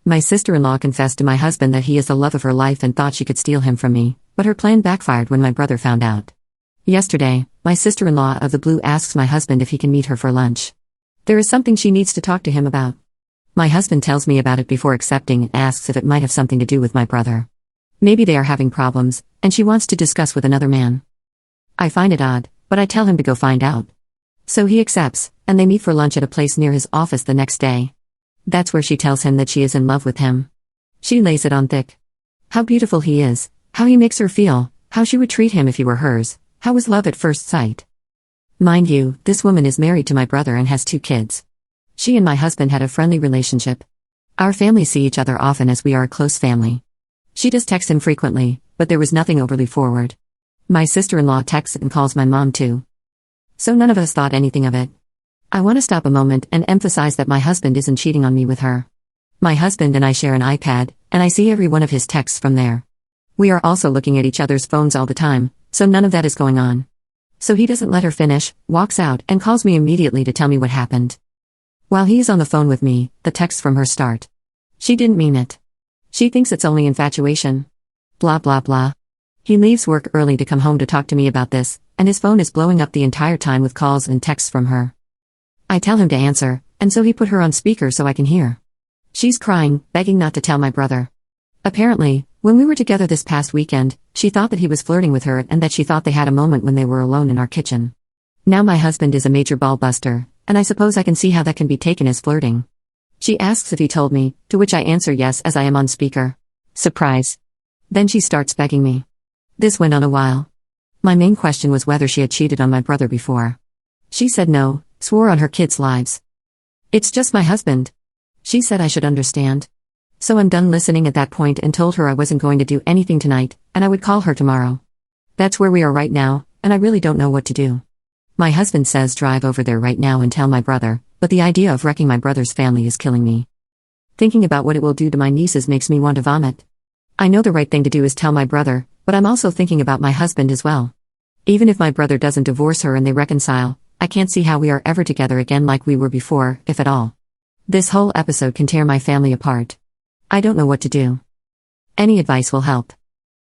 My sister-in-law confessed to my husband that he is the love of her life and thought she could steal him from me, but her plan backfired when my brother found out. Yesterday, my sister-in-law of the blue asks my husband if he can meet her for lunch. There is something she needs to talk to him about. My husband tells me about it before accepting and asks if it might have something to do with my brother. Maybe they are having problems, and she wants to discuss with another man. I find it odd, but I tell him to go find out. So he accepts, and they meet for lunch at a place near his office the next day. That's where she tells him that she is in love with him. She lays it on thick. How beautiful he is, how he makes her feel, how she would treat him if he were hers, how was love at first sight. Mind you, this woman is married to my brother and has 2 kids. She and my husband had a friendly relationship. Our families see each other often as we are a close family. She does text him frequently, but there was nothing overly forward. My sister-in-law texts and calls my mom too. So none of us thought anything of it. I want to stop a moment and emphasize that my husband isn't cheating on me with her. My husband and I share an iPad, and I see every one of his texts from there. We are also looking at each other's phones all the time, so none of that is going on. So he doesn't let her finish, walks out, and calls me immediately to tell me what happened. While he is on the phone with me, the texts from her start. She didn't mean it. She thinks it's only infatuation. Blah blah blah. He leaves work early to come home to talk to me about this, and his phone is blowing up the entire time with calls and texts from her. I tell him to answer, and so he put her on speaker so I can hear. She's crying, begging not to tell my brother. Apparently, when we were together this past weekend, she thought that he was flirting with her and that she thought they had a moment when they were alone in our kitchen. Now my husband is a major ball buster, and I suppose I can see how that can be taken as flirting. She asks if he told me, to which I answer yes as I am on speaker. Surprise. Then she starts begging me. This went on a while. My main question was whether she had cheated on my brother before. She said no, swore on her kids' lives. It's just my husband. She said I should understand. So I'm done listening at that point and told her I wasn't going to do anything tonight, and I would call her tomorrow. That's where we are right now, and I really don't know what to do. My husband says drive over there right now and tell my brother, but the idea of wrecking my brother's family is killing me. Thinking about what it will do to my nieces makes me want to vomit. I know the right thing to do is tell my brother, but I'm also thinking about my husband as well. Even if my brother doesn't divorce her and they reconcile, I can't see how we are ever together again like we were before, if at all. This whole episode can tear my family apart. I don't know what to do. Any advice will help.